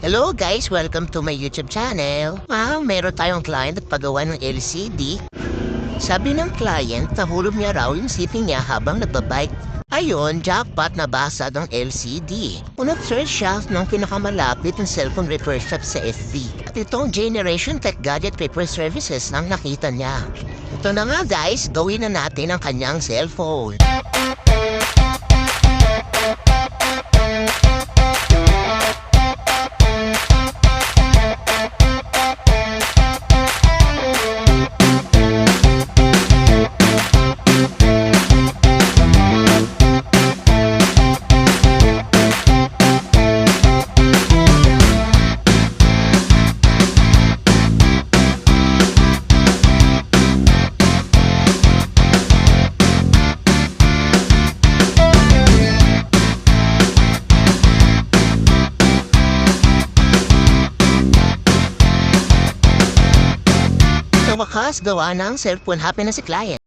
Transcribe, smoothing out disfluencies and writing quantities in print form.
Hello guys! Welcome to my YouTube channel. Meron tayong client at pagawa ng LCD. Sabi ng client, nahulog niya raw yung sitting niya habang nagbabike. Ayun, jackpot na basag ang LCD. Unag-search siya ng pinakamalapit ng cellphone repair shop sa FB. At itong Generation Tech Gadget Repair Services ang nakita niya. Ito na nga guys, gawin na natin ang kanyang cellphone. Sa wakas, gawa ng cellphone, happy na si client.